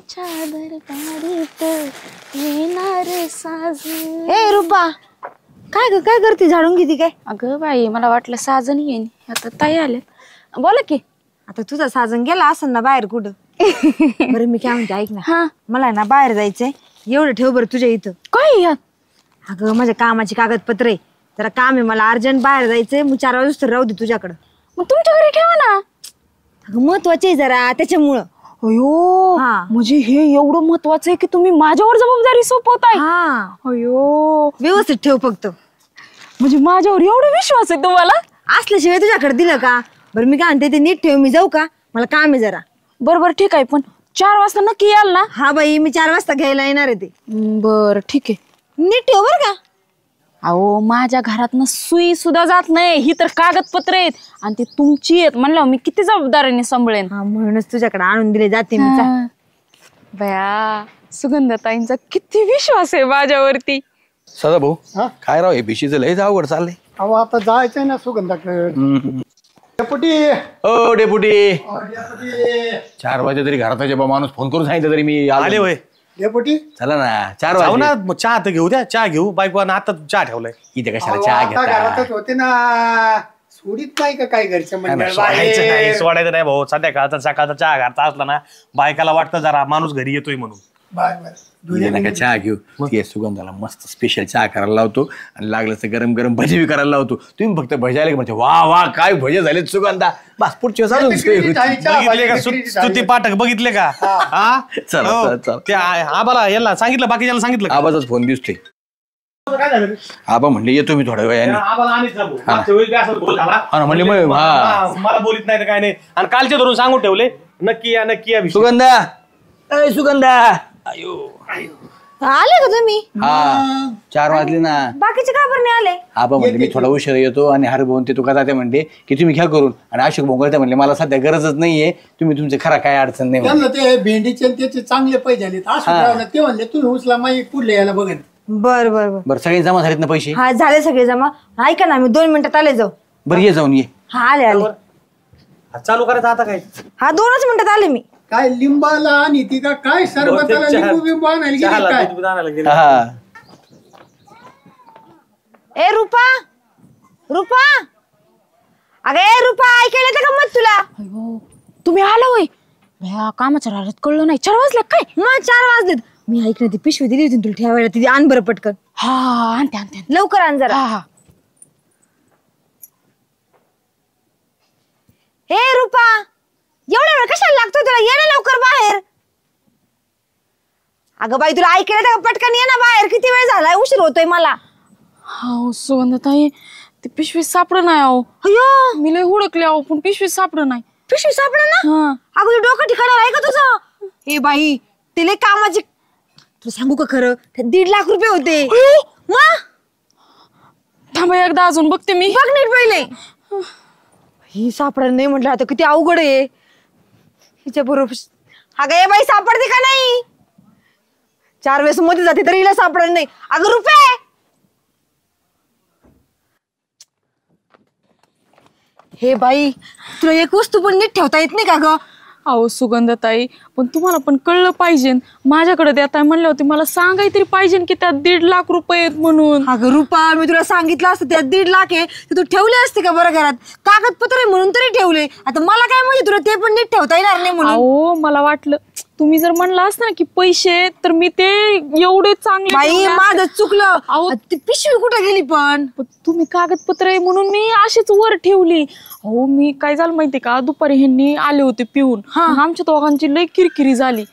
चादर गाडीत येणार साजन. ए रूपा, काय करते? झाडून घेते काय? अगं बाई, मला वाटलं साजन येईन. आता ताई आले. बोला की. आता तुझा साजन गेला असेल ना बाहेर कुठं? बरं मी काय म्हणते ऐक ना. हा, मला ना बाहेर जायचंय. एवढं ठेव बरं तुझ्या इथं. काय यात? अगं माझ्या कामाची कागदपत्र आहे. जरा काम आहे मला अर्जंट बाहेर जायचंय. मग 4 वाजता राहू दे तुझ्याकडं. मग तुमच्या घरी ठेवा ना. अगं महत्वाचे आहे जरा त्याच्यामुळं. अयो, हा. म्हणजे हे एवढं महत्वाचं आहे की तुम्ही माझ्यावर जबाबदारी सोपवताय. हा, अयो, व्यवस्थित ठेव फक्त. म्हणजे माझ्यावर एवढा विश्वास आहे तुम्हाला? असल्याशिवाय तुझ्याकडे दिलं का? बरं मी काय म्हणते ते नीट ठेव. मी जाऊ का? मला काम आहे जरा. बरोबर, ठीक आहे. पण 4 वाजता नक्की याल ना? हा बाई, मी 4 वाजता घ्यायला येणार आहे ते. बर, ठीक आहे. नीट ठेव बरं का. अहो, माझ्या घरातनं सुई सुद्धा जात नाही. ही तर कागदपत्र आहेत आणि ती तुमची आहेत म्हणल्यावर मी किती जबाबदारीने सांभाळेन. हा, म्हणूनच तुझ्याकडे आणून दिले जाते मी. हा. बया, सुगंधताईंचा किती विश्वास आहे माझ्यावरती. सदा भाऊ, काय राव हे भिशीचं लय अवघड चाललंय. अहो आता जायचंय ना सुगंधाकडे. डेपुटी, ओ डेपुटी, 4 वाजे तरी घरात माणूस फोन करून सांगितलं तरी मी आले होय. डेपुटी चला ना 4 जाऊ वाजे. ना, मग चहा तर घेऊ द्या. चहा घेऊ. बायको आता चहा ठेवलाय इथे कशाला अहो, चहा आता घेता? घरातच होते ना. सोडीत नाही का काय घरचं मंडळ सोडायचं नाही, बाहेर? सोडायचं नाही भाऊ. संध्याकाळचा सकाळचा चहा घालता असला ना, बायकाला वाटतं जरा माणूस घरी येतोय म्हणून. Bye bye. इथे नका चहा घेऊ. ते सुगंधाला मस्त स्पेशल चहा करायला लावतो आणि लागलं तर गरम गरम भजी बी करायला लावतो. तुम्ही फक्त भजायला की म्हणते वा वा काय भजे झाले सुगंधा. बस पुढच्या वेळेस अजून सोय होती. बघितले का स्तुती पाठक? बघितले का? हा, चला, हो. चला, चला. ते आबाला याला सांगितलं, बाकीच्याला सांगितलं का? आबाचाच फोन दिसतोय. काय झालं? आबा म्हणले येतो मी थोड्या वेळाने. आबाला आणीच ना भाऊ. मागच्या वेळी बी असंच बोल झाला. हा ना, म्हणले मग, हा. मला बोलित नाही तर काय नाही. आणि कालचे धरून सांगून ठेवले नक्की या नक्की या विषय. सुगंधा, अय सुगंधा. अयो, आले का तुम्ही? हा 4 वाजले ना. बाकीचे का बरं नाही आले? आबा म्हणले मी थोडा उशीर येतो आणि हरभवन ते तुका जाते म्हणते की तुम्ही घ्या करून. आणि अशोक भोंगळते म्हणले मला सध्या गरजच नाहीये, तुम्ही तुमचे खरा काय अडचण नाही म्हणले. त्यांना ते भेंडीचे आणि त्याचे चांगले पैसे आले. असं ते म्हणले तुम्ही उचला माई पुढले यायला बघेन. बर बर बर. बरं सगळे जमा झालेत ना पैसे? हा झाले सगळे जमा. ऐका ना, मी 2 मिनिटात आले जाऊ. बरं ये जाऊन ये. हा आले आले. चालू करायचं आता काय? हा 2च मिनिटात आले मी. काय लिंबाला आणि ती का काय सरबताला लिंबू बिंबू आणायला गेली काय? हा. ए रूपा, रूपा, अगं ए रूपा, ऐकायला येतं का मत तुला? अयो, तुम्ही आला होय? बया, कामाच्या राहत कळलं नाही. 4 वाजले काय? मग 4 वाजलेत. मी ऐक ना, ती पिशवी दिली होती ना तुला ठेवायला, ती आण बरं पटकन. हा, आणते आणते. लवकर आण जरा. हा हा. हे रूपा, एवढा वेळ कशाला लागतोय तुला? ये ना लवकर बाहेर. अगं बाई, तुला ऐकायला येतं का? पटकन ये ना बाहेर. किती वेळ झालाय, उशीर होतोय मला. हो सुगंधताई, ती पिशवी सापड नाही. अहो अयो, मी लय हुडकले अहो, पण पिशवी सापड नाही. पिशवी सापडा ना. हा. अगं तू डोकं ठिकाणावर आहे का तुझं? हे बाई, ते लय कामाचे. तुला सांगू का खरं, 1.5 लाख रुपये होते. मग थांबा, एकदा अजून बघते मी. बघ नीट पहिले. ही सापडा नाही म्हटलं, आता किती अवघड आहे हिच्या बरोबर. अगं हे बाई, सापडते का नाही? 4 वेळेस मध्ये जाते तरी हिला सापडत नाही. अगं रुपये, हे बाई, तुला एक वस्तू पण नीट ठेवता येत नाही का ग? अहो सुगंधताई, पण तुम्हाला पण कळलं पाहिजे. माझ्याकडे देताय म्हणले होते, मला सांगाय तरी पाहिजे की त्यात 1.5 लाख रुपये आहेत म्हणून. अगं रुपा, मी तुला सांगितलं असतं त्यात 1.5 लाख आहे ते तू ठेवले असते का बरं घरात? कागदपत्र आहे म्हणून तरी ठेवले. आता मला काय माहिती तुला ते पण नीट ठेवता येणार नाही म्हणून. अहो, मला वाटलं तुम्ही जर म्हणला असता ना की पैसे, तर मी ते एवढे चांगले बाई ठेवले असते. माझं चुकलं. अहो, ती पिशवी कुठे गेली पण? पण तुम्ही कागदपत्र आहे म्हणून मी अशीच वर ठेवली. अहो, मी काय झालं माहितीये का, दुपारी ह्यांनी आले होते पिऊन. मग आमच्या दोघांची लई किरकिरी झाली.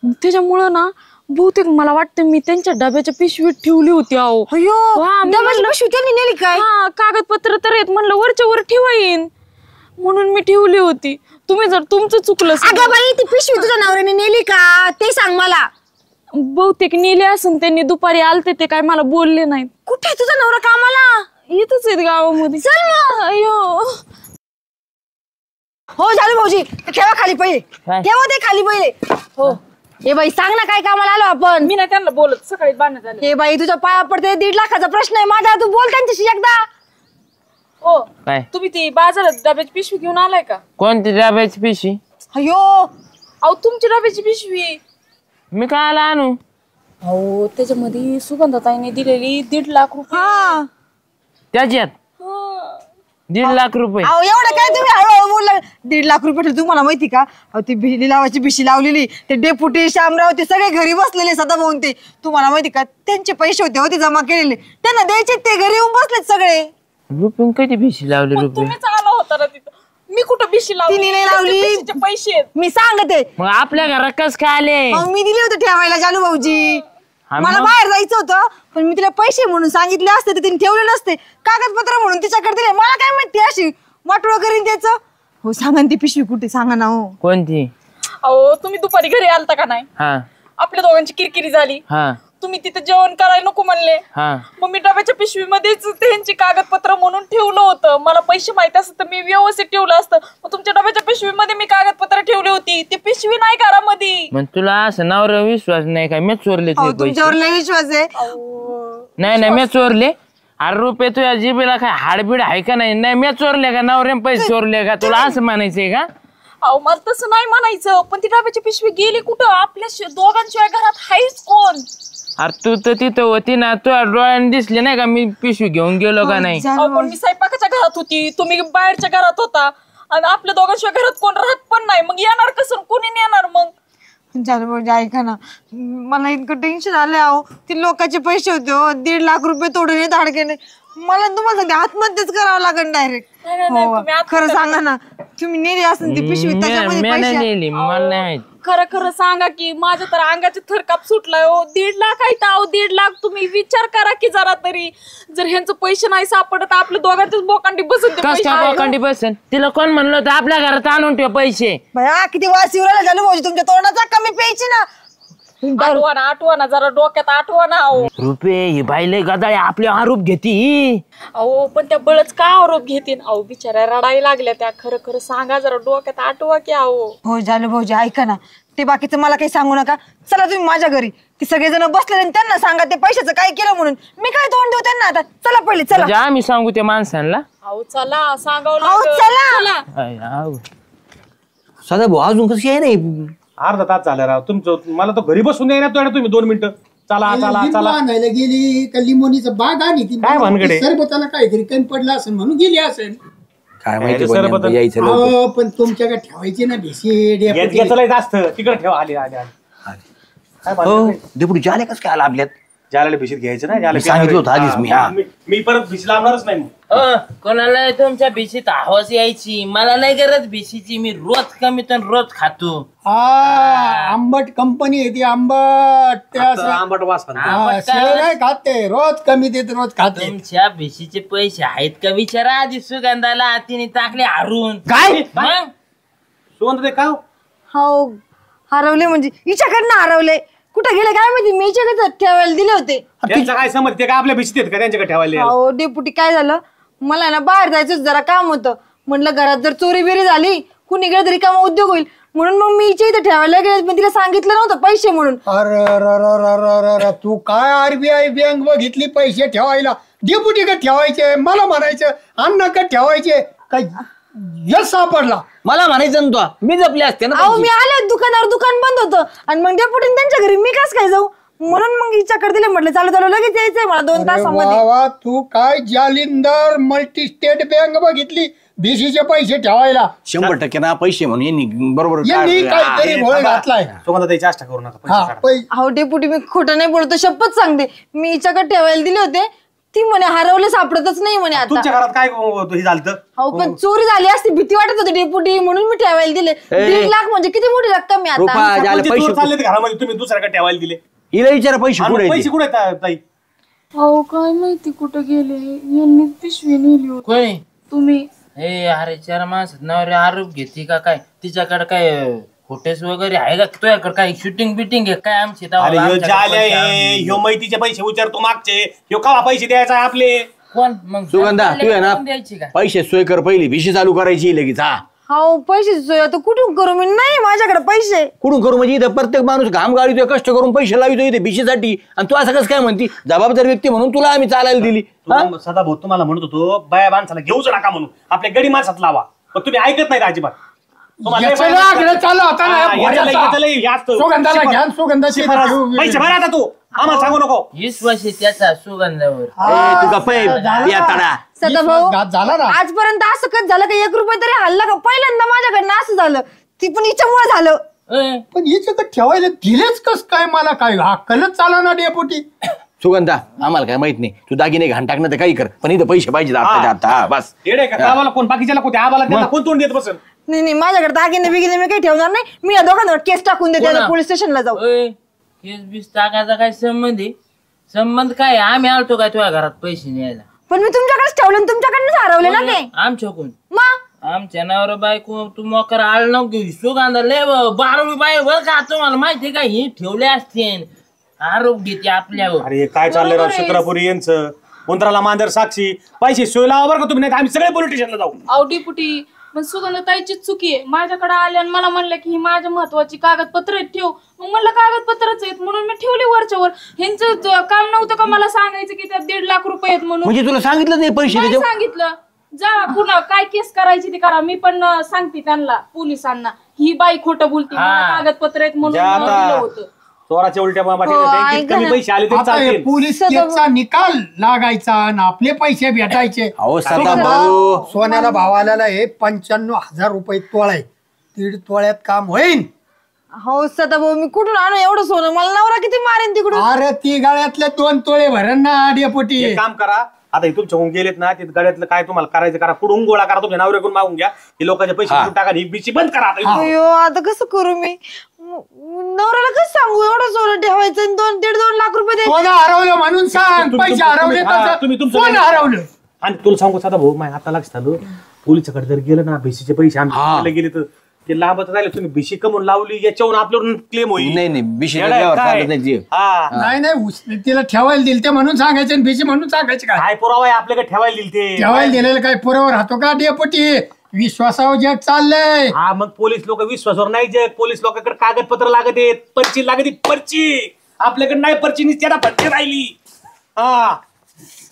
मग त्याच्यामुळं ना बहुतेक मला वाटतं मी त्यांच्या डब्याच्या पिशवीत ठेवली होती. अहो अयो, वा, मी डब्याची म्हणलं- पिशवी त्यांनी नेली काय? हा, कागदपत्र तर आहेत म्हणलं, वरच्या वर ठेवाईन म्हणून मी ठेवली होती. तुम्ही जर तुमचं चुकलं अगं बाई, ती पिशवी तुझ्या नवऱ्याने नेली का ते सांग मला. बहुतेक नेले असून त्यांनी दुपारी आलते, ते काय मला बोलले नाहीत. कुठे आहे तुझा नवरा कामाला? इथंच आहेत गावामध्ये. चल मग. अयो, हो झालं भाऊजी, ठेवा खाली पहिले. ठेवा ते खाली पहिले. हो. हे बाई सांग ना, काय कामाला आलो आपण? मी नाही त्यांना बोलत, सकाळी बांधण्यात झाले. हे बाई, तुझ्या पाया पडते. 1.5 लाखाचा प्रश्न आहे माझा, तू बोल त्यांच्याशी एकदा. हो, काय तुम्ही ती बाजारात डब्याची पिशवी घेऊन आलाय का? कोणती डब्याची पिशवी? अयो, अहो, तुमची डब्याची पिशवी. मी काय आणू? अहो त्याच्यामध्ये सुगंधाताईने दिलेली 1.5 लाख रुपये. हा त्याच्यात 1.5 लाख रुपये. अहो एवढं काय तुम्ही हळूहळू बोलला. 1.5 लाख रुपये तुम्हाला माहिती का? अहो ती बिजली लावायची बिशी लावलेली, ते डेप्युटी शामराव ते सगळे घरी बसलेले सदाभाऊ ते. तुम्हाला माहिती का त्यांचे पैसे होते जमा केलेले, त्यांना द्यायचे ते घरी येऊन बसलेत सगळे. रुपये कधी भिशी लावले रुपये? तुम्हीच आला होता ना तिथं. मी कुठं बिशी लावली? तिने नाही लावली. बिशीचे पैसे आहेत. मी सांगते मग आपल्या घरात कस काय आले? मग मी दिले होते ठेवायला जानू भाऊजी. हा मला मग? बाहेर जायचं होतं पण मी तिला पैसे म्हणून सांगितले असते तर तिने ठेवले नसते. कागदपत्र म्हणून तिच्याकडे दिले. मला काय माहिती अशी वाटोळ करीन त्याचं. हो सांगा ना ती पिशवी कुठे सांगा ना. हो कोणती? अहो तुम्ही दुपारी घरी आलता का नाही? हा आपल्या दोघांची किरकिरी झाली. हा तुम्ही तिथे जेवण करायला नको म्हणले. हा मग मी डब्याच्या पिशवीमध्येच त्यांची कागदपत्र म्हणून ठेवलं होतं. मला पैसे माहिती असत तर मी व्यवस्थित ठेवलं असतं. मग तुमच्या डब्याच्या पिशवीमध्ये मी कागदपत्र ठेवली होती. ती पिशवी नाही घरामध्ये. मग तुला असं नवरा विश्वास नाही का? मी चोरले अहो, ते पैसे? तुमच्यावर लय विश्वास आहे. नाही मी चोरले. अरे रुपये तुझ्या जिबेला काय हाडबीड आहे का नाही? नाही मी चोरले का? नवऱ्याने पैसे चोरले का? तुला असं म्हणायचंय का? अहो मला तसं नाही म्हणायचं, पण ती डब्याची पिशवी गेली कुठं? आपल्या दोघांशिवाय घरात हायच कोण? अरे तू तर तिथं होती ना, तुझ्या डोळ्याने दिसले नाही का मी पिशवी घेऊन गेलो का नाही? अहो पण मी स्वयंपाकाच्या घरात होती, तुम्ही बाहेरच्या घरात होता आणि आपल्या दोघांशिवाय घरात कोण राहत पण नाही. मग येणार कसं? कोणी येणार मग? जानू भाऊजी ऐका ना, मला इतकं टेन्शन आलंय. अहो ती लोकांचे पैसे होते. 1.5 लाख रुपये तोडून येत अडकेने. मला तुम्हाला सांगते आत्महत्याच करावं लागेल डायरेक्ट. नाही, तुम्ही खरं सांगा ना, तुम्ही नेली असेल ती पिशवी त्याच्यामध्ये मी नाही पैसे. नेली, मला नाही माहित. खरं खरं सांगा की माझ्या तर अंगाचे थरकाप सुटलाय. हो 1.5 लाख आहे तर. अहो 1.5 लाख तुम्ही विचार करा की जरा तरी. जर ह्यांचं पैसे नाही सापडत तर आपल्या दोघांचीच बोकांडी बसून ते कस पैसे काय आहे. बोकांडी बसेल? तिला कोण म्हणलं होतं आपल्या घरात आणून ठेव पैसे? भया किती वास येऊ राहिला जानू भाऊजी तुमच्या तोंडाचा. कमी प्यायची ना. आठवा ना जरा डोक्यात आठवा ना. अहो रुपये ही बाईले गदाळे आपले आरोप घेती. अहो पण त्या बळच का आरोप घेतील? अहो बिचाऱ्या रडायला लागल्या त्या. खरं खरं सांगा जरा डोक्यात आठवा की. अहो हो जानू भाऊजी ऐका ना, ते बाकीचं मला काही सांगू नका. चला तुम्ही माझ्या घरी. ती सगळेजण बसलेले आणि त्यांना सांगा ते पैशाचं काय केलं म्हणून. मी काय तोंड देऊ त्यांना आता. चला पहिले चला. म्हणजे आम्ही सांगू त्या माणसांना? अहो चला सांगावं अहो लागेल. चला. आय, आव. सदा भाऊ अजून कशी आहे नाही? अर्धा तास झाला राव तुमचं. मला तो घरी बसून नाही ना तुम्ही 2 मिनिटं. चला चला लिंबू चला. आणायला गेली का लिंबोनीचं बाग आणि ती काय भानगडे? सरबताला काहीतरी कमी पडलं असेल म्हणून गेली असेल. काय माहिती सरबत- पण नेमकं यायचं लवकर. अहो पण तुमच्याकडे ठेवायची ना भिशी डेपुटी. घेतलंय जास्त तिकडे ठेवा. आले आले आले. काय हो भानगड? डेपुटी जाले कसं काय आला आपल्यात? ज्याला भिशीत घ्यायचं ना. मी सांगितलं होतं आधीच मी. हा मी परत भिशी लावणारच नाही. कोणाला तुमच्या भिशीत हवस यायची? मला नाही गरज भिशीची. मी रोज कमी तर रोज खातो. आंबट कंपनी आहे ती. आंबट ते असं आंबट वास पण. शेळ नाही खाते. रोज कमी देते रोज खाते. तुमच्या भिशीचे पैसे आहेत का विचारा आधी. सुगंधाला तिने टाकले हरून. काय? मग सुगंध ते का हो? हो हरवले म्हणजे हिच्याकडनं हरवले. कुठे गेले काय माहिती. मी हिच्याकडे ठेवायला दिले होते. त्यांचं काय समज ते का आपल्या भिशीत आहेत का त्यांच्याकडे ठेवायला? अहो डेपुटी काय झालं, मला ना बाहेर जायचं जरा काम होतं. म्हटलं घरात जर चोरी बिरी झाली कुणी गेलं तरी काम उद्योग होईल म्हणून मग मी हिच्या इथे ठेवायला गेले. पण तिला सांगितलं नव्हतं पैसे म्हणून. अरे तू काय आरबीआय बँक बघितली पैसे ठेवायला? डेपुटी का ठेवायचे? मला म्हणायचं अण्णा का ठेवायचे? काय यश सापडला? मला म्हणायचं ना तू, मी जपले असते ना अहो पैसे. मी आले दुकानावर, दुकान बंद होतं आणि मग डेपुटीने त्यांच्या घरी मी कस काय जाऊ म्हणून मग हिच्याकडे दिले. म्हटलं चालू चालू लगेच यायचंय मला 2 तासामध्ये. वा तू काय जालिंदर मल्टी स्टेट बँक बघितली बीसीचे पैसे ठेवायला? 100% ना पैसे म्हणून यांनी बरोबर यांनी काढलं. काहीतरी भोळ घातलाय. सुगंध त्याची आष्टा करू नका. पैसे हा काढा. अहो डेपुटी मी खोटं नाही बोलतो, शपथ सांगते. मी हिच्याकडे ठेवायला दिले होते. ती म्हणे हरवले सापडतच नाही म्हणे आता. तुमच्या घरात काय हे झालं? अहो पण चोरी झाली असती भीती वाटत होती डेपुटी म्हणून मी ठेवायला दिले. 1.5 लाख म्हणजे किती मोठी रक्कम आहे रुपा आता. ज्याला म्हणजे पैसे चोर चालले ते घरामध्ये तुम्ही दुसऱ्याकडे ठेवायला दिले. हिला विचारा पैसे आणि कुठे पैसे कुठे आहेत ताई? अहो काय माहिती कुठं गेले. यांनी पिशवी नेली होती. कोणी? तुम्ही. हे अरे चार माणसात नवरे आरोप घेते का काय? तिच्याकडे काय फोटेस वगैरे आहे का? तुझ्याकडे काय शूटिंग बिटिंग आहे काय आमची? अरे ह्यो जाल्या आहे, ह्यो मैतीचे पैसे विचारतो मागचे. ह्यो कवा पैसे द्यायचा आहे आपले? कोण मग? सुगंधा तू आहे ना द्यायची का? पैसे सोय कर पहिली भिशी चालू करायची लगेच. हा हो पैसे सोय आता कुठून करू मी? नाही माझ्याकडे पैसे. कुठून करू म्हणजे इथं प्रत्येक माणूस घाम गाळीतोय कष्ट करून पैसे लावितोय इथे भिशीसाठी आणि तू असं कसं काय म्हणती? जबाबदार व्यक्ती म्हणून तुला आम्ही चालायला दिली. सदा भाऊ तुम्हाला म्हणत होतो बाया माणसाला घेऊच नका म्हणून आपल्या गडी माणसात लावा. पण तुम्ही ऐकत नाही अजिबात. तुम्हाला लय याचं पाहिजे. आग्रह चालू होता ना, हा, याचं लय- भोऱ्याचा. याचं लय जास्त. सुगंधाला घ्या, सुगंधाची शिफारस. देऊ. पैसे भरा आता तू आम्हाला सांगू नको. विश्वास आहे त्याचा सुगंधावर. तू का पै या तडा सदाभाऊ घात झाला ना. आजपर्यंत असं कधी झालं का 1 रुपये तरी हल्ला का? पहिल्यांदा माझ्याकडनं असं झालं. ती पण हिच्यामुळे झालं. ए, पण हिच्याकडे ठेवायला दिलेच कस काय मला काय हक्कलच चाला ना डेपुटी. सुगंधा आम्हाला काय माहित नाही, तू दागिने घाण टाकणं तर काही कर, पण इथं पैसे पाहिजे आता आता. हा बस येडे का आम्हाला कोण बाकीच्याला कोणते आम्हाला त्यांना कोण तोंड देत बसेल. नाही माझ्याकडे दागिने बिगिने मी काही ठेवणार नाही. मी या दोघांवर केस टाकून देते कोणा? पोलीस स्टेशनला जाऊ. ओय, केस बीस टाकायचा काय संबंध आहे? संबंध काय? आम्ही आलतो काय तुझ्या घरात पैसे न्यायला? पण मी तुमच्याकडेच ठेवले आणि तुमच्याकडनंच हरवले ना ते. आमच्याकडून मग आमच्या नावावर बायको तू मोकर आळ नको घेऊ. सुगंधा लय बारवी बाय बर का तुम्हाला माहिती का? हे ठेवले असते आरोप घेते आपल्यावर. अरे काय चाललंय राव चक्रापुरी यांचं. उंदराला मांजर साक्षी पैसे सोय लावा बरं का तुम्ही, नाही आम्ही सगळे पोलीस स्टेशनला जाऊ. आवडी पुटी पण सुगंधताईचीच चुकी आहे. माझ्याकडे आले आणि मला म्हणलं की ही माझ्या महत्वाची कागदपत्र आहेत, ठेव. मग म्हणलं कागदपत्रच आहेत म्हणून मी ठेवली वरच्या वर. ह्यांचं काम नव्हतं का मला सांगायचं की त्यात 1.5 लाख रुपये आहेत म्हणून? म्हणजे तुला सांगितलं नाही पैसे नाही त्याच्या सांगितलं. जा पुन्हा काय केस करायची ती करा. मी पण सांगते त्यांना, पोलिसांना, ही बाई खोटं बोलते, मला कागदपत्र आहेत म्हणून ज्या आता दिलं होतं. चोराच्या उलट्या बाबाच्या हो, बँकेत ऐका कमी ना. पैसे आले तरी आता हे चालतील. पोलीस केसचा निकाल लागायचा आणि आपले पैसे भेटायचे. अहो सदा भाऊ सोन्याला भाव आलेला आहे 95,000 रुपये तोळा आहे. 1.5 तोळ्यात काम होईल. हो सदाभाऊ मी कुठून आणू एवढं सोनं? मला नवरा किती मारेन तिकडून. अरे ती गाळ्यातले 2 तोळे भरण ना डेपुटी. एक काम करा, आता हे तुमच्याकडून गेलेत ना, ते गाड्यातलं काय तुम्हाला करायचं करा, कुठून गोळा करा, तुमच्या नावऱ्याकडून मागून घ्या, हे लोकांचे पैसे देऊन टाका, ही बिची बंद करा आता. अयो आता कसं करू मी? नवऱ्याला कसं सांगू एवढं सोनं ठेवायचं आणि 2.5 लाख रुपये द्यायचे? सोनं हरवलं म्हणून सांग. पैसे हरवले हा, तुम्ही तर तुमचं सोनं हरवलं. आणि तुला सांगू साधा भाऊ माय आता लक्षात आलं, पोलिसाकडे जर गेलं ना भिशीचे पैसे आमच्या गेले तर ते लाभच राहिले. तुम्ही भिशी कमवून लावली याच्यावरून आपल्याकडून क्लेम होईल. नाही बिशी येडा आहे काय? नाही हा. नाही तिला ठेवायला दिल ते म्हणून सांगायचे आणि भिशी म्हणून सांगायचे काय? काय पुरावा आहे आपल्याकडे ठेवायला दिल ते? ठेवायला दिलेलं काय पुरावा राहतो का डेपुटी? विश्वासावर जग चाललंय. हा मग पोलीस लोक विश्वासावर नाही जग. पोलीस लोकांकडे कागदपत्र लागत आहेत, पर्ची लागत आहे, पर्ची. आपल्याकडे नाही पर्ची, त्याला पर्ची राहिली. हा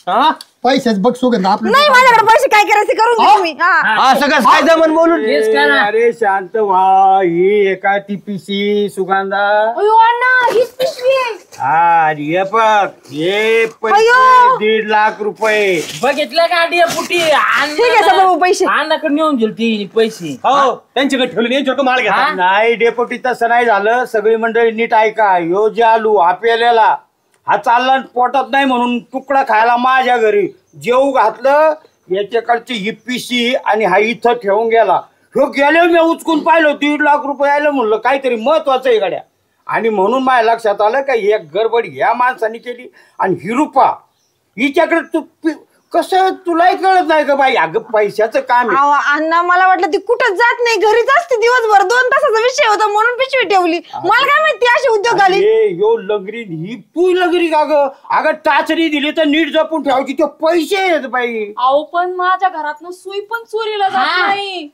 हा पैसेच बघ सुगंध आपलं. नाही माझ्याकडे पैसे काय करायचे करून घे तुम्ही. हा हा सगळं काय जमन बोलून केस करा. अरे शांत व्हा. ही एका टीपीसी सुगंधा. अयो अण्णा, हीच पिशवी आहे. हा हे बघ, हे पैसे अयो. 1.5 लाख रुपये. बघितलं का डिया पुटी? ठीक आहे सदाभाऊ पैसे. अण्णाकडे नेऊन गेल ती पैसे. हो त्यांच्याकडे ठेवले, यांच्याकडे माल घ्या. नाही डेपुटी तसं नाही झालं. सगळी मंडळी नीट ऐका. यो जालू हा पेलेला हा चालला पोटात नाही म्हणून तुकडा खायला माझ्या घरी जेऊ घातलं. याच्याकडची ही पिशी आणि हा इथं ठेवून गेला. ह्यो गेले मी उचकून पाहिलं 1.5 लाख रुपये आलं म्हणलं काहीतरी महत्वाचं आहे गड्या. आणि म्हणून माझ्या लक्षात आलं का एक गडबड ह्या माणसाने केली. आणि ही रुपा हिच्याकडे तू कसं तुलाही कळत नाही का बाई? अगं पैशाचं काम आहे. अहो, अण्णा मला वाटलं ती कुठं जात नाही, घरीच असते दिवसभर. 2 तासाचा विषय होता म्हणून पिशवी ठेवली. मला काय माहिती अशी उद्योग आली. अरे, यो लगरी ही तू लगरी का ग? अगं टाचरी दिली तर नीट जपून ठेवायची. ते पैसे आहेत बाई. अहो पण माझ्या घरातनं सुई पण चोरीला जात नाही.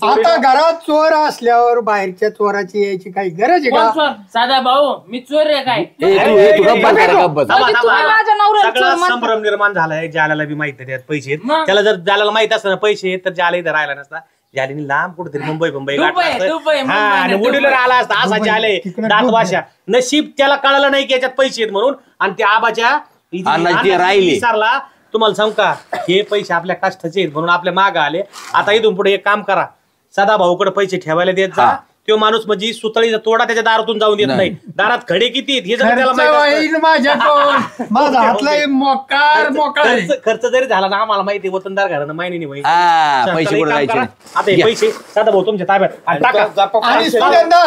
आता घरात चोर असल्यावर बाहेरच्या चोराची यायची काही गरज आहे कोण का? चोर? साधा भाऊ मी चोर आहे काय? तू गप्प बस करा, गप्प बस. अहो, ते तुम्ही माझ्या नवऱ्याला चोर सगळा म्हणता. संभ्रम निर्माण झालाय. जाल्याला बी माहित नाही त्यात पैसे आहेत. मग? त्याला जर जाल्याला माहित असतं ना पैसे आहेत तर जाल्या इथं राहिला नसता. जालीने लांब कुठेतरी मुंबई दुबई, गाठलं दुबई, असतं. हा, आणि दुबई. वडील आला असता असा जाले तिकडे दात दुबई. वाशा. नशीब त्याला कळलं नाही की याच्यात पैसे आहेत म्हणून. आणि त्या आबाच्या अण्णाची ते राहिली. विचारला तुम्हाला सांग का हे पैसे आपल्या कष्टाचे आहेत म्हणून आपल्या माग आले. आता इथून पुढे एक काम करा, सदा भाऊकडे पैसे ठेवायला देत जा. तो माणूस म्हणजे सुतळीचा तोडा त्याच्या दारातून जाऊन देत नाही. दारात खडे किती आहेत हे जर त्याला खर्च माहित असतं. होईल माझ्याकडून. माझा हातलाय मोकार मोकार आहे. खर्च जरी झाला ना आम्हाला माहिती आहे, वतनदार घरानं माहिती नाही माहिती. हा चला, पैसे एक कुठे काम जायचे करा. नाही. आता हे पैसे सदा भाऊ तुमच्या ताब्यात आणि टाका. आणि सुगंधा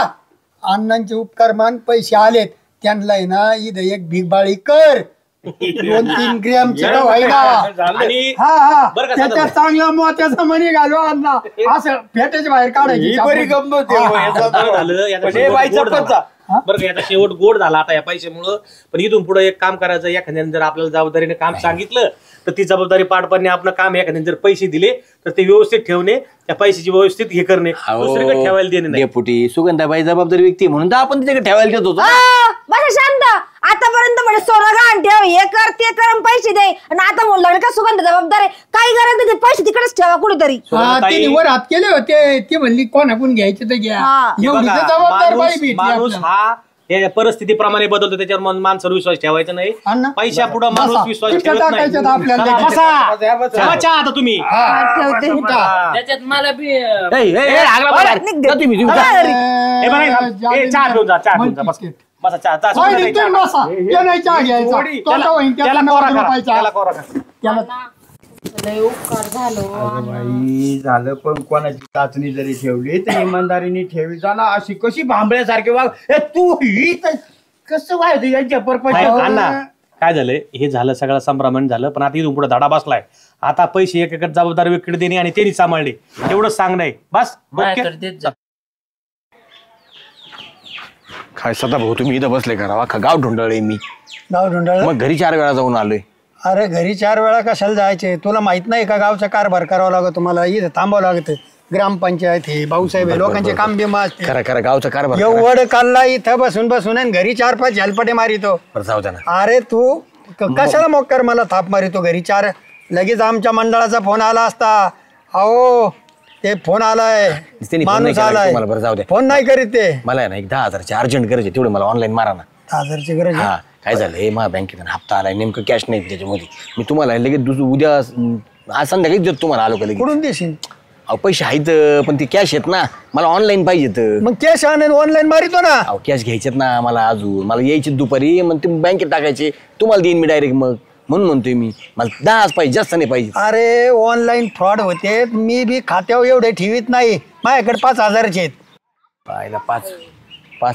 अण्णांचे उपकार मान पैसे आलेत त्यांना आहे ना इथं एक भिगबाळी कर. 2-3 ग्रॅमचे व्हायला. आणि हा बरं का त्याच्यात साधा चांगला मोत्याचा मणी घालू अण्णा. असं फेटाच्या बाहेर काढायची. ही बरी गंमत आहे. हा, याचा बरं झालं, याचा पण हे शेवट बाईचा गोड झाला. पत्ता. बरं का, याचा शेवट गोड झाला आता या पैशामुळं. पण इथून पुढे एक काम करायचं, एखाद्याने जर आपल्याला जबाबदारीने काम सांगितलं तर ती जबाबदारी पार पाडणे आपलं काम. एखाद्याने जर पैसे दिले तर ते व्यवस्थित ठेवणे, त्या पैशाची व्यवस्थित हे करणे, दुसरीकडे ठेवायला देणे नाही. डेपुटी सुगंधाबाई जबाबदारी व्यक्ती म्हणून तर आपण तिच्याकडे ठेवायला देत होतो. बसा शांत. आतापर्यंत म्हणजे सोनं गहाण ठेव, हे कर ते कर आणि पैसे दे, आणि आता म्हणलं का सुगंध जबाबदार आहे, काही गरज नाही, ते पैसे तिकडेच ठेवा कुठेतरी. तिने वर हात केले होते, ते म्हणली कोणाकडून घ्यायचे तर घ्या. हा. एवढी तर जबाबदार बाई भेटली माणूस आपल्याला. हा या परिस्थितीप्रमाणे बदलतो, त्याच्यावर माणसावर विश्वास ठेवायचा नाही. अण्णा, पैशा पुढे माणूस बसा. विश्वास चिठ्ठ्या ठेवत नाही. टाकायच्यात आपल्याला. चला, बसा. चला, चहा आता तुम्ही ठेवते. त्याच्यात मला बी हे बघा, हे चहा घेऊन जा, चहा घेऊन जा, बस. बसा, चहा चहा होय, सुद्धा निघतोय नाही, बसा. ते नाही चहा घ्यायचा. थोडी- तो आता होईन, त्याला त्याला कोरा 90 करा, रुपयाचा. त्याला कोरा करा. त्याला लय उपकार झालो. बाई झालं, पण कोणाची चाचणी जरी ठेवली तर इमानदारीने ठेवी जाणार. अशी कशी भांबळ्यासारखी वाग तू ही तर कसं व्हायचं यांच्या परपंच. अण्णा काय झालंय, हे झालं सगळं संभ्रमण झालं, पण आता इथून पुढे धडा बसलाय. आता पैसे एक जबाबदारी व्यक्तीकडे देणे आणि त्यांनी सांभाळणे, एवढंच सांगणं आहे बस. ओके? माझ्याकडे देत जा. काय सदा भाऊ तुम्ही इथं बसले करावा का गाव ढुंडळे मी गाव ढुंडाळ. मग घरी 4 वेळा जाऊन आलोय. अरे घरी 4 वेळा कशाला जायचे, तुला माहित नाही का गावचा कारभार करावा लागतो, तुम्हाला इथं थांबावं लागतं. ग्रामपंचायत हे भाऊसाहेब हे लोकांचे काम बिमा असते. खरं खरं गावचा कारभार करा. एवढं काढला इथं बसून बसून आणि घरी 4-5 झलपटे मारितो. बरं, जाऊ द्या ना. अरे तू कशाला मोकर मला थाप मारितो घरी 4. लगेच आमच्या मंडळाचा फोन आला असता. अहो ते फोन आलाय, त्यांनी फोन नाही माणूस केला आलाय, तुम्हाला. बरं, जाऊ द्या. फोन नाही करीत ते. मला आहे ना एक 10,000ची अर्जंट गरज आहे, तेवढं मला ऑनलाईन मारा ना. 10,000ची गरज आहे. हा काय झालंय, माझ्या बँकेत हप्ता आलाय, नेमकं कॅश नाही त्याच्यामध्ये. मी तुम्हाला लगेच उद्या आज संध्याकाळीच देतो तुम्हाला. आलो का लगेच? कुठून देशील? अहो पैसे आहेत पण ते कॅश आहेत ना, मला ऑनलाईन पाहिजेत. मग कॅश आणून ऑनलाईन मारितो ना. अहो कॅश घ्यायचेत ना मला, अजून मला यायचे दुपारी, मग ते बँकेत टाकायचे, तुम्हाला देईन मी डायरेक्ट. मग म्हणून म्हणतोय मी, मला 10 पाहिजे, जास्त नाही पाहिजे. अरे ऑनलाईन फ्रॉड होते, मी बी खात्यावर एवढे ठेवीत नाही, माझ्याकडे 5,000चे आहेत. पाहिला 5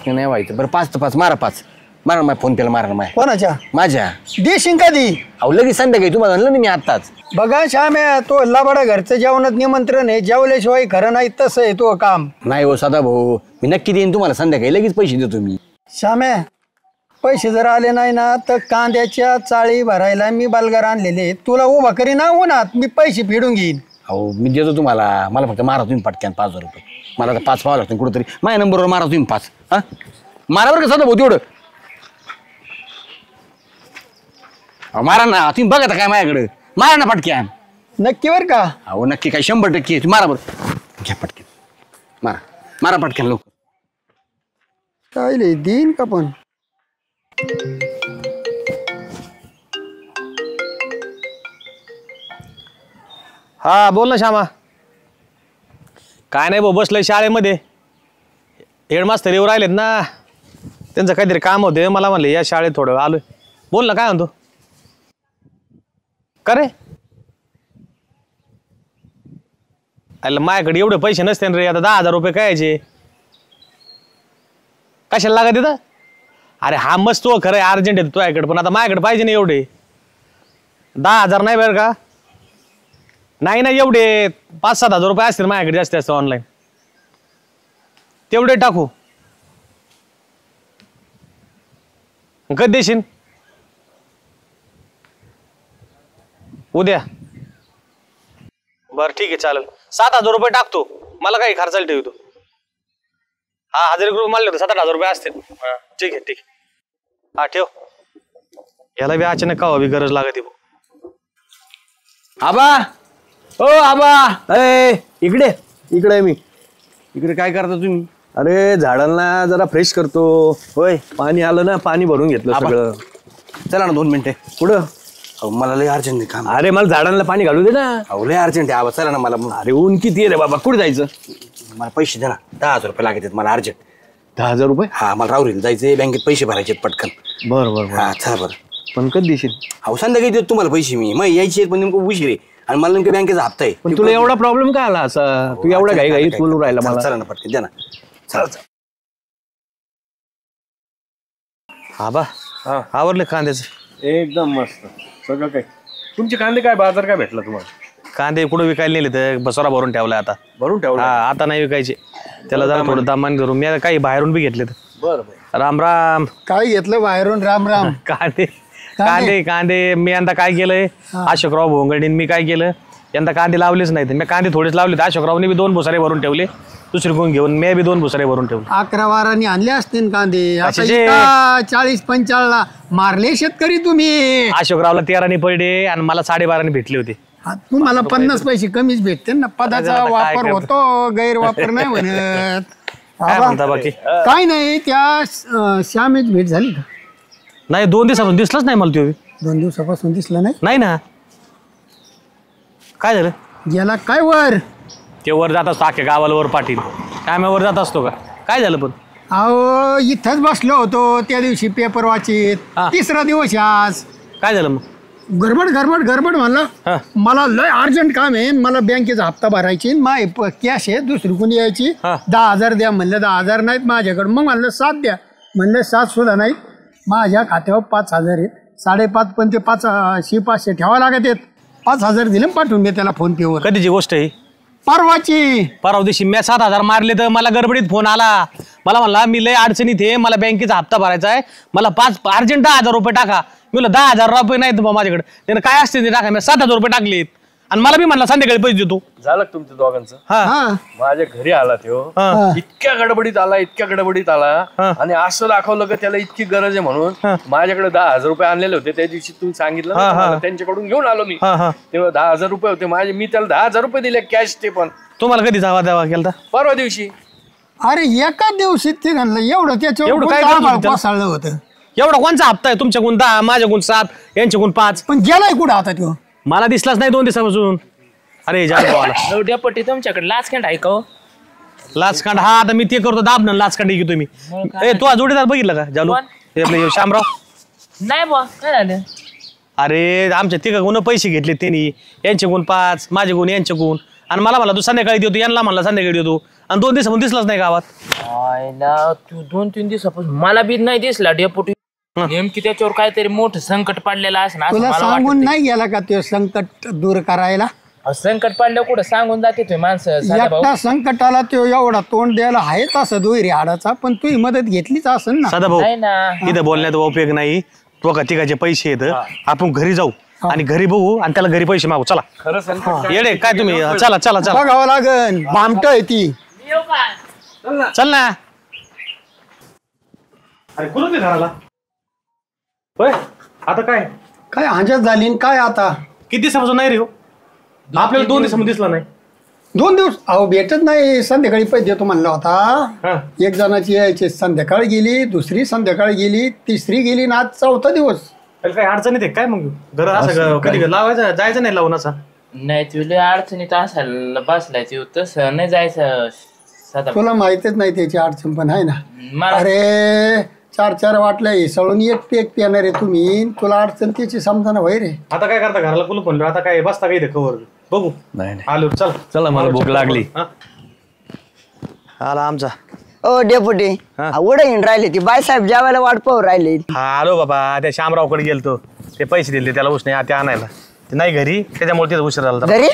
नाही व्हायचं. बरं 5 तर 5 मारा, 5 मारा. माझ्या फोन पेला मारा माझ्या. कोणाच्या माझ्या देशील कधी? अहो लगेच संध्याकाळी तुम्हाला म्हणलं ना मी आत्ताच. बघा श्याम्या, तो लबाडा घरचं जेवणात निमंत्रण आहे, जेवल्याशिवाय खरं नाही, तसं आहे तो काम. नाही हो सदा भाऊ, मी नक्की देईन तुम्हाला संध्याकाळी, लगेच पैसे देतो मी. श्याम्या, पैसे जर आले नाही ना तर कांद्याच्या चाळी भरायला मी बालगार आणलेले, तुला उभा करी ना उन्हात, मी पैसे फेडून घेईन. अहो मी देतो तुम्हाला, मला फक्त मारा तुम्ही पटक्यान 5,000 रुपये. मला तर 5 पाहावं लागतं कुठंतरी. माझ्या नंबरवर मारा तुम्ही 5. हा मारा बरं का सदा भाऊ तेवढं. अहो मारा ना तुम्ही, बघा काय माझ्याकडे, मारा ना पटक्यान. नक्की बर का? अहो नक्की काय 100% तुम्ही मारा बरं. घ्या पटक्यान, मारा मारा पटक्यान लोक. काय लय देईन का पण? हा बोल ना श्यामा. काय नाही भाऊ, बसलोय शाळेमध्ये. हेडमास्तर येऊ राहिलेत ना, त्यांचं काहीतरी काम होते, मला म्हणले या शाळेत थोडं आलोय. बोल ना, काय म्हणतो? का रे, अरे माझ्याकडे एवढे पैसे नसते रे, आता 10,000 रुपये कायचे कशाला लागत तिथं? अरे हा मस्त तो खरं अर्जंट आहे तुझ्याकडे, पण आता माझ्याकडे पाहिजे नाही एवढे. 10,000 नाही बरं का? नाही ना, एवढे 5-7 हजार रुपये असतील माझ्याकडे जास्त जास्त ऑनलाईन, तेवढे टाकू. कधी देशील? उद्या? बरं ठीक आहे चालेल. 7,000 रुपये टाकतो, मला काही खर्चाला ठेवतो. हा 1,000 रुपये मानले होते, 7-8 हजार रुपये असतील. हा ठीक आहे ठीक आहे. हा ठेव. याला बी अचानक का हवी गरज लागते. आबा, ओ आबा, इकडे इकडे मी. इकडे काय करता तुम्ही? अरे झाडांना जरा फ्रेश करतो. होय, पाणी आलं ना, पाणी भरून घेतलं आबा. सगळं. चला ना 2 मिनिटे. पुढं अहो मला लय अर्जंट आहे काम. अरे मला झाडांना पाणी घालू दे ना. अहो लय अर्जंट आहे आबा, चला ना. मला अरे ऊन किती आहे रे बाबा, कुठे जायचं? मला पैसे द्या ना, 10,000 रुपये लागत आहेत मला अर्जंट. 10,000 रुपये? हा मला राहुरीला जायचंय, बँकेत पैसे भरायचे पटकन. बरं बरं हा चला बरं. पण कधी देशील? अहो संध्याकाळी देतो तुम्हाला पैसे मी. मग यायचे पण नेमकं उशीर आहे, आणि मला नेमकं बँकेचा हप्ता आहे. पण तुला एवढा प्रॉब्लेम काय आला असा? तू एवढा घाई घाईत बोलून राहिला मला. चला ना पटकन द्या ना. चला चला. आबा आवरले कांद्याचं? एकदम मस्त सगळं काय. तुमचे कांदे काय, बाजार काय भेटला तुम्हाला? कांदे कुठं विकायला नेले तर बसोरा भरून ठेवलाय आता. भरून ठेवला? हा आता नाही विकायचे, त्याला जरा थोडं दामान धरून. मी काही बाहेरून बी घेतले. बरं बरं. राम राम. काय घेतलं बाहेरून? राम राम. कांदे कांदे कांदे मी यंदा काय केलंय, अशोकराव भोंगडीन मी काय केलं, यंदा कांदे लावलेच नाहीत. मी कांदे थोडेच लावले. अशोकरावने बी 2 भुसारे भरून ठेवले, दुसरी कोण घेऊन मी बी 2 भुसारे भरून ठेवले. 11 वारांनी आणले असतील कांदे. आता कशाचे? इतका 40-45 मारले शेतकरी तुम्ही. अशोकरावला 13 पडले आणि मला 12.5 भेटले होते. तुम्हाला 50 पैसे कमीच भेटते ना. पदाचा काय वापर करतो? होतो, गैरवापर नाही म्हणत. काय म्हणता बाकी? काय नाही, त्या श्यामेच भेट झाली का? नाही 2 दिवसापासून दिसलंच नाही मला. 2 दिवसापासून दिसला नाही. नाही ना. काय झालं? गेला काय वर? ते वर जात असतो अख्ख्या गावाला वर पाटील. काय वर जात असतो का? काय झालं पण? अहो इथंच बसलो होतो त्या दिवशी पेपर वाचित. हा. 3रा दिवस आज. काय झालं मग? गडबड हा. म्हणलं मला लय अर्जंट काम आहे. मला बँकेचा हप्ता भरायची, माय कॅश आहे, दुसरी कोणी यायची. हा. 10,000 द्या म्हणलं. 10,000 नाहीत माझ्याकडे. मग म्हणलं 7 द्या म्हणलं. 7 सुद्धा नाहीत. माझ्या खात्यावर 5,000 आहेत. 5.5 पण ते 500 ठेवा लागत आहेत. 5,000 दिले पाठवून मी त्याला फोन पेवर. कधीची गोष्ट आहे? परवाची. परवा दिवशी मी 7,000 मारले तर मला गडबडीत फोन आला. मला म्हणला मी लय अडचणीत आहे, मला बँकेचा हप्ता भरायचा आहे, मला अर्जंट 10,000 रुपये टाका. मी म्हणलं 10,000 रुपये नाहीत माझ्याकडे. त्यानं काय असते ते टाका. मी 7,000 रुपये टाकलेत आणि मला बी म्हणला संध्याकाळी पैसे देतो. झालं का तुमच्या दोघांचं? हा. माझ्या घरी आला तो इतक्या गडबडीत आला आणि असं दाखवलं का त्याला इतकी गरज आहे म्हणून. माझ्याकडे 10,000 रुपये आणलेले होते त्या दिवशी तुम्ही सांगितलं ना मला, त्यांच्याकडून घेऊन आलो मी. तेव्हा 10,000 रुपये होते माझे. मी त्याला 10,000 रुपये दिले कॅश. ते पण तुम्हाला कधी जावा द्यावा केला? परवा दिवशी. अरे एका दिवशी ते घाललं एवढं त्याच्यावर एवढं काय कोणतं करतो आम्हाला त्याला? कोसळलं होतं. एवढा कोणचा हप्ता आहे? तुमच्याकडून 10, माझ्याकडून 7, यांच्याकडून 5. पण गेलाय कुठं आता तो? मला दिसलाच नाही 2 दिवसापासून. अरे जालू डेपुटी तुमच्याकडे लाचखंड आहे का हो? लाचकांड. हा आता मी ते करतो दाबणं लाचकांड घेतो मी. तू जोडीदार बघितलं का जालू? ते आपले शामराव. नाही बा, काय झालं? अरे आमच्या तिघाकडून पैसे घेतले त्यांनी. यांच्याकडून 5, माझ्याकडून, यांच्याकडून. आणि मला म्हणला तू संध्याकाळी देतो, यांना म्हणला संध्याकाळी देतो. आणि 2 दिवसापासून दिसलाच नाही गावात. तू 2-3 दिवसापासून मला बी नाही दिसला डेपुटी. नेमकी त्याच्यावर काहीतरी मोठं संकट पडलेलं असं तुला सांगून नाही गेला का तो संकट दूर करायला? संकट पडल्यावर कुठं सांगून जाते तुम्ही माणसं साधा भाऊ. एकटा संकटाला तो एवढा तोंड द्यायला आहे तसं दुहेरी हाडाचा. पण तू मदत घेतलीच असेल ना. साधा भाऊ नाही ना. इथं बोलण्यात उपयोग नाही. तो का तिघाचे पैसे येत. आपण घरी जाऊ आणि घरी बघू आणि त्याला घरी पैसे मागू. चला. खरं संकट येडे काय तुम्ही? चला चला चला. बघावं लागन. भामट आहे ती. चल ना. अरे कुठं ते घराला? होय आता काय काय हांजत झाली न काय आता? किती दिवसापासून नाही रे हो? आपल्याला 2 दिवसापासून दिसला नाही. 2 दिवस अहो भेटत नाही. संध्याकाळी पैसे देतो म्हणला होता. एक जणाची यायची संध्याकाळी गेली, दुसरी संध्याकाळी गेली, तिसरी गेली ना आज 4था दिवस. त्याला काही अडचण येते काय मग? घर असं कधी लावायचं जायचं नाही लावून असं? नाही तुला अडचणीत असायला बसलाय तू तसं नाही जायचं साधा. तुला माहितच नाही त्याची अडचण पण आहे ना. मला अरे 4-4 वाटल्या सळून एक पिणार आहे तुम्ही. तुला अडचण त्याची समजा वय रे. आता काय करता? घराला कुलूप म्हणलं आता काय बसता काही कवर बघू. नाही आलो. चल चला मला भूक लागली. आला आमचा. ओ डेपुटी उडे राहिले ती बाईसाहेब जेवायला वाट पाहू राहिले. हा आलो बाबा. त्या शामरावकडे गेलतो. ते पैसे दिले त्याला उसने ते आणायला. ते नाही घरी त्याच्यामुळे तिथं उशीर झाला. घरी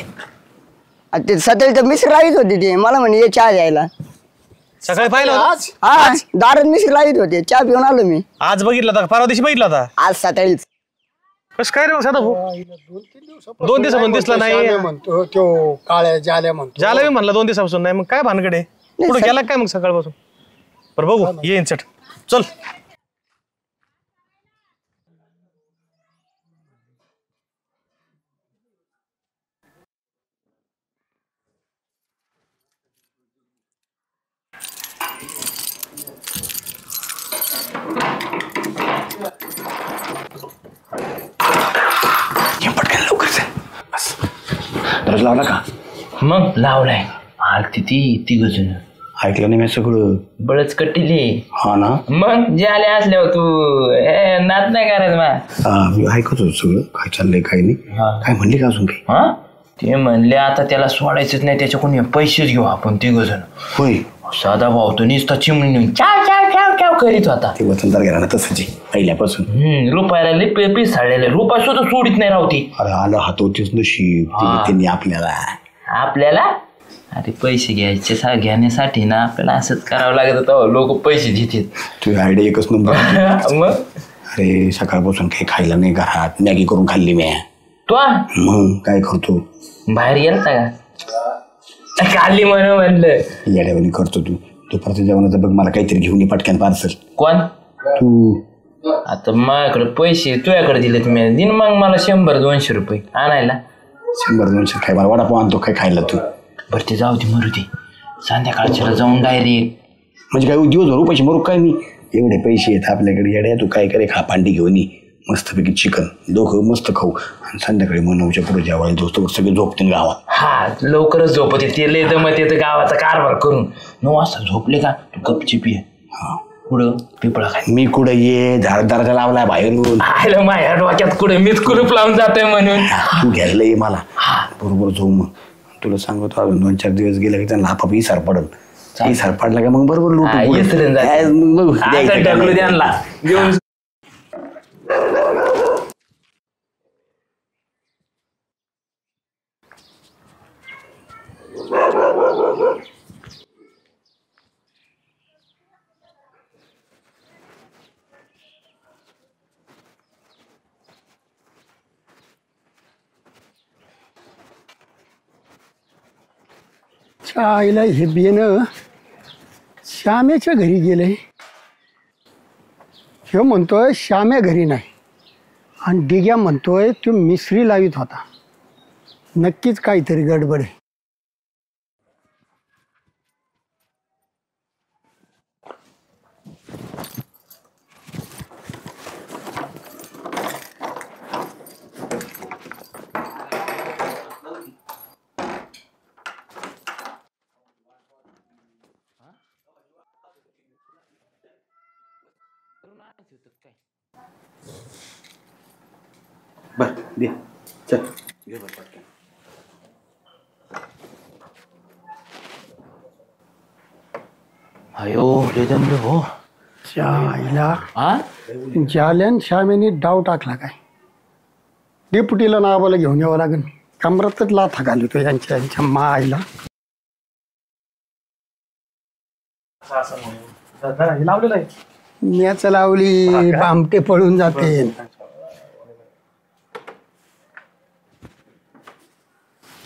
ते सतळी तर मिसरी लावित होती ते. मला म्हणे ये चहा द्यायला. सकाळी पाहिलं होतं? हा दारात मिसरी लावित होते. चहा पिऊन आलो मी. आज बघितलं होता? परवा दिवशी बघितला होता? आज सकाळीच. कसं काय रे मग साधा भाऊ? 2 दिवसापासून दिसला नाही. म्हणतो तो काळ्या जाल्या म्हणतो. झालं मी म्हणलं 2 दिवसापासून नाही. मग काय भानगडे पुढे गेला काय मग सकाळपासून? बरं बघू येईन चट. चल. तरच लावला का? मग लावलाय. आलती ती गजून ऐकलं नाही मी सगळं. बळच कट्टिली. हा ना. मग जे आले असल्यावर तू नात नाही करायचं मा. मी ऐकत होतो सगळं काय चाललंय काय नाही. काय म्हणले का अजून काही? हा ते म्हणले आता त्याला सोडायचंच नाही. त्याच्याकडून पैसेच घेऊ आपण 3 जण. होय. साधा भाऊ तो नुसता चिमणी चाव चाव चाव चाव करीत होता. ते वतनदार घराणं तसंच पहिल्यापासून. रुपयाला लई पिसाळलेले. रुपया सुद्धा सोडित नाही राहती. अरे आलं हातवतेच नशीब त्यांनी आपल्याला. अरे पैसे घ्यायचे घेण्यासाठी ना आपल्याला असंच करावं लागत होतं. लोक पैसे देतात. तुझी आयडिया एकच नंबर. मग अरे सकाळपासून काही खायला नाही घरात. मॅगी करून खाल्ली मी. तो मग काय करतो? बाहेर गेलता का? खाली म्हणलं येड्यावानी करतो तू दुपारच्या जेवणाचं बघ मला काहीतरी घेऊन ये पटकन पार्सल. कोण तू आता माझ्याकडे पैसे तुझ्याकडे दिले तुम्ही दिन मग मला 100-200 रुपये आणायला. 100-200 काय मला वडापाव आणतो काय खायला तू. बरं ते जाऊ दे मरू दे संध्याकाळच्याला जाऊन डायरेक्ट. म्हणजे काय दिवसभर पैसे मरू काय मी एवढे पैसे आहेत आपल्याकडे येड्या तू काय करे खा पांडी घेऊन ये मस्तपैकी चिकन दोघं मस्त खाऊ आणि संध्याकाळी मग 9च्या पुढे जेवायला दोस्त सगळे झोपतील गावात. हा लवकरच झोपते ते लय दमत येतं गावाचा कारभार करून 9 वाजता झोपले का तू गपचिप ये. हा कुठं पिपळा काय मी कुठं ये झाडदाराचा लावलाय बाहेरून आयला माझ्या डोक्यात कुठे मीच कुलूप लावून जातोय म्हणून तू घ्यायला ये मला बरोबर जाऊ मग तुला सांगतो अजून 2-4 दिवस गेले की त्यांना आपाप इसार पडल. इसार पडला का मग बरोबर लुटू त्यांना घेऊन आईला हे बियाणं श्यामेच्या घरी गेले. ह्यो म्हणतोय श्याम्या घरी नाही आणि डिग्या म्हणतोय तो मिसरी लावित होता. नक्कीच काहीतरी गडबड आहे. बर दे चल अयो लय दमलो हो. आईला हा जाल्यान श्यामेने डाव टाकला काय. डेपुटीला नावाला घेऊन यावं लागेल. कमरातच लाथा घालतो यांच्या माईला. लावलेलं आहे मॅच लावली बामटे पळून जाते.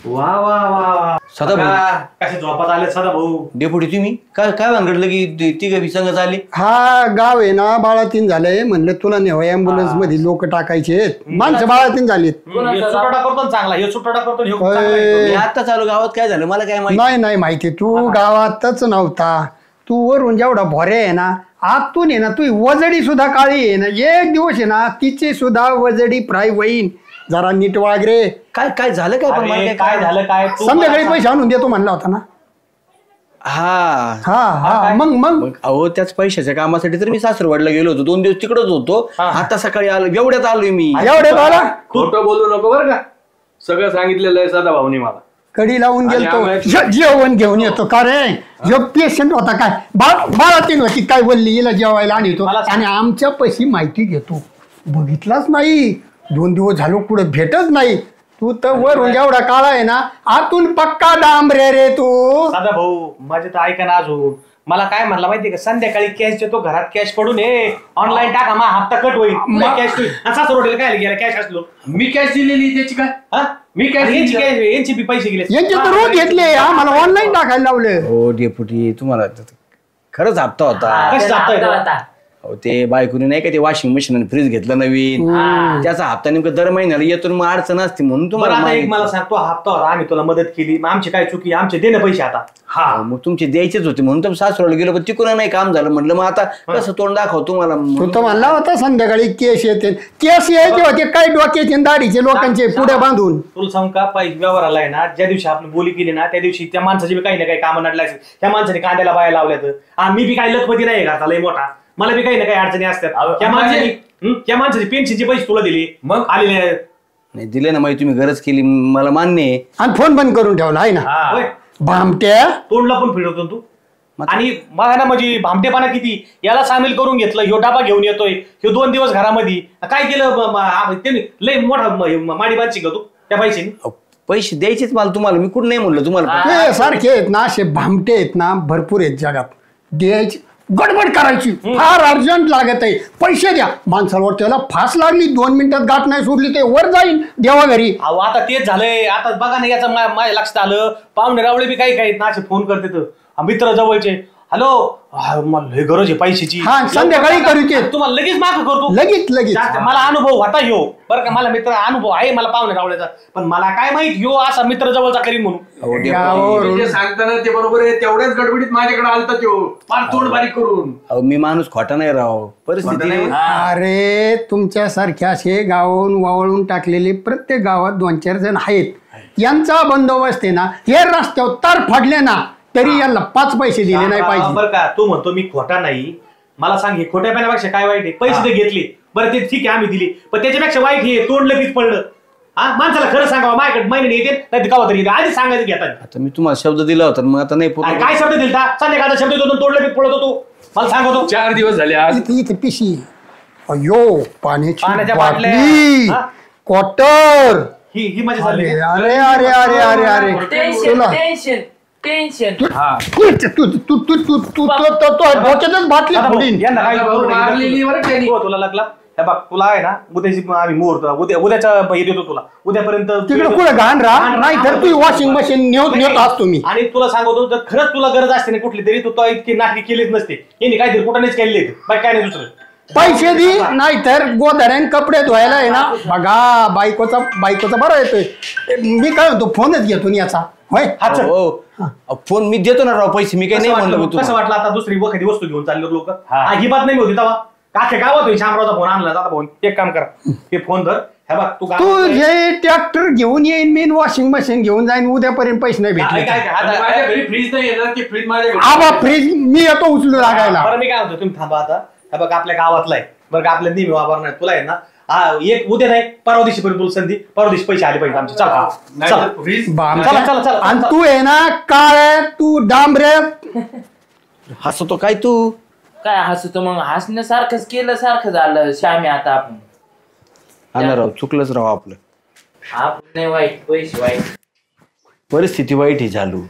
वा वा वा सदाभाऊ कसे झोपात आले सदाभाऊ. डेपुटी तुम्ही काय काय भानगडलं की ती संघ आली. हा गाव आहे ना बाळातीन झालंय म्हणलं तुला नेवा ऍम्ब्युलन्स मध्ये लोक टाकायचे माणसं बाळातीन झालीत. सुटोडा करतो चांगला हे सुटोडा करतो मी आता चालू गावात काय झालं मला काय माहिती नाही माहिती तू गावातच नव्हता. तू वरून जेवढा भोरे आहे ना आतून आहे ना तू वजडी सुद्धा काळी आहे ना. एक दिवस आहे ना तिचे सुद्धा वजडी फ्राय होईन. जरा नीट वाग रे. काय काय झालं काय पण मला काय झालं काय संध्याकाळी पैसे आणून देतो म्हणला होता ना. हा हा हा मग अहो त्याच पैशाच्या कामासाठी तर मी सासरवाडला गेलो होतो 2 दिवस तिकडच होतो. आता सकाळी आलो एवढ्यात आलोय मी. एवढ्यात आला खोटं बोलू नको बरं का. सगळं सांगितलेलं आहे सदाभाऊनी मला. कडी लावून गेलतो जेवण घेऊन येतो का रे. जो पेशंट होता काय बाळातीन होती काय बोलली हिला जेवायला आणतो आणि आमच्या पैशी माहिती घेतो. बघितलाच नाही 2 दिवस झालो कुठं भेटच नाही. तू तर वरून एवढा काळा आहे ना आतून पक्का डांबरे रे तू. साधा भाऊ माझे तर ऐका ना अजून मला काय म्हणला माहितीये का संध्याकाळी कॅश देतो घरात कॅश पडून ऑनलाईन टाका मा हप्ता कट होईल कॅश सासर काय गेला कॅश असलो मी कॅश दिलेली त्याची काय मी कॅश यांची बी पैसे गेले यांचे तर रोज घेतले आम्हाला ऑनलाईन टाकायला लावले. हो डेपुटी तुम्हाला खरंच हप्ता होता. कसा हप्ता ते बायकोनी नाही का ते वॉशिंग मशीन आणि फ्रीज घेतलं नवीन त्याचा हप्ता नेमका दर महिन्याला येतो मग अडचण असते म्हणून तुम्हाला एक मला सांगतो हप्ता होता आम्ही तुला मदत केली आमची काय चुकी आमचे देणं पैसे आता. हा मग तुमचे द्यायचेच होते म्हणून तर सासरवाडला गेलो पण तिकडून नाही काम झालं म्हटलं मग आता कसं तोंड दाखव तुम्हाला. तू तर म्हणला होता संध्याकाळी केस येते केस यायचे होते काय डोक्याचे दाढीचे लोकांचे पुढे बांधून. तुला सांग का पैसे व्यवहार आलाय ना ज्या दिवशी आपली बोली केली ना त्या दिवशी त्या माणसाची काही ना काही कामं नडलाय त्या माणसाने कांद्याला बाया लावल्यात मी बी काही लखपती नाही घातला लय मोठा मला बी काही ना काही अडचणी असतात. त्या माणसाची पेन्शनचे पैसे तुला दिले मग आलेले नाही दिले ना माहिती तुम्ही गरज केली मला मान्य आहे. आणि फोन बंद करून ठेवला आहे ना भामट्या तोंडला पण फिरवतो तू. आणि मला ना म्हणजे भामटेपणा किती याला सामील करून घेतलं ह्यो डाबा घेऊन येतोय ह्यो 2 दिवस घरामध्ये काय केलं त्यांनी लय मोठा माडी बांधची का तू त्या पैशाने. पैसे द्यायचेच मला तुम्हाला मी कुठं नाही म्हणलं तुम्हाला सारखे आहेत ना असे भामटे आहेत ना भरपूर आहेत जगात. द्यायचे गडबड करायची फार अर्जंट लागत आहे पैसे द्या माणसावर त्याला फास लागली 2 मिनिटात गाठ नाही सोडली ते वर जाईल देवा घरी. अहो आता तेच झालंय. आता बघा ना याचं माझ्या लक्षात आलं पाहुणे रावळे बी काही ना असे फोन करते तर मित्र जवळचे हॅलो मला लय गरज आहे पैशाची संध्याकाळी करू ते तुम्हाला लगेच माफ करतो लगेच मला अनुभव होता ह्यो बरं का मला मित्र अनुभव आहे मला पाहुणे रावळ्याचा पण मला काय माहित ह्यो असा मित्र जवळचा करीन म्हणून जे सांगताना ते बरोबर आहे तेवढ्याच गडबडीत माझ्याकडे आलता त्यो फार तोंड बारीक करून. अहो मी माणूस खोटा नाही राव परिस्थिती. अरे तुमच्यासारखे असे गावाहून वावळून टाकलेले प्रत्येक गावात 2-4 जण आहेत. यांचा बंदोबस्त आहे ना हे रस्त्यावर तार फाडले ना तरी यांना 5 पैसे दिले नाही पाहिजे. बरं का तू म्हणतो मी खोटा नाही मला सांग हे खोट्या पाण्यापेक्षा काय वाईट आहे पैसे ते घेतले बरं ते ठीक आहे आम्ही दिली पण त्याच्यापेक्षा वाईट हे तोंड लगेच पडलं. हा माणसाला खरं सांगावं माझ्याकडे महिने येते नाही गावात येते आधी सांगायचं घेतात. आता मी तुम्हाला शब्द दिला होता मग आता नाही काय शब्द दिलता संध्याकाळचा शब्द देतो तोंड लगेच पडत होतो मला सांगतो 4 दिवस झाले आज इथे पिशी अयो पाण्याच्या बाटली क्वार्टर ही माझी झाली. अरे अरे अरे अरे अरे तुला डोक्यातच बाटली फोडीन. तुला लागला बघ तुला आहे ना उद्याची आम्ही मुहूर्त उद्याच्या हे देतो तुला उद्यापर्यंत तिकडे कुठे घाण राहा नाही तर तू वॉशिंग मशीन नेत असतो मी. आणि तुला सांगतो जर खरंच तुला गरज असते ना कुठली तरी तू इतकी नाटकी केलीच नसते यांनी काहीतरी कुठानेच केले बाकी काय नाही दुसरं. पैसे दे नाही तर गोधड्यान कपडे धुवायला आहे ना बघा बायकोचा बरं येतोय मी काय म्हणतो फोनच घेतो याचा होय फोन मी देतो ना राव पैसे मी काही नाही म्हणलो. कसं वाटलं आता दुसरी एखादी वस्तू घेऊन चालले लोक ही बात नाही होती तेव्हा काखे गावात होईल शामरावचा फोन आणला जाता फोन एक काम करा ते फोन धर हे बघ तू हे ट्रॅक्टर घेऊन येईन मी वॉशिंग मशीन घेऊन जाईन उद्यापर्यंत पैसे नाही भेटले फ्रीज नाही येणार की फ्रीज माझ्या आबा फ्रीज मी येतो उचलू लागायला. बरं मी काय म्हणतो तुम्ही थांबा आता हे बघ आपल्या गावातला आहे बरं का आपल्या नेहमी वापरणार तुला आहे ना एक उद्या नाही परवा दिवशी पर्यंत तुला संधी परवा दिवशी पैसे आले पाहिजे आमचे चला. आणि तू आहे ना काय तू डांबरे हसतो काय तू काय हसतो मग हसण्यासारखंच केलं सारखं झालं श्यामी आता आपण आला राव चुकलंच राव आपलं आपण नाही वाईट पैसे वाईट परिस्थिती वाईट ही झालू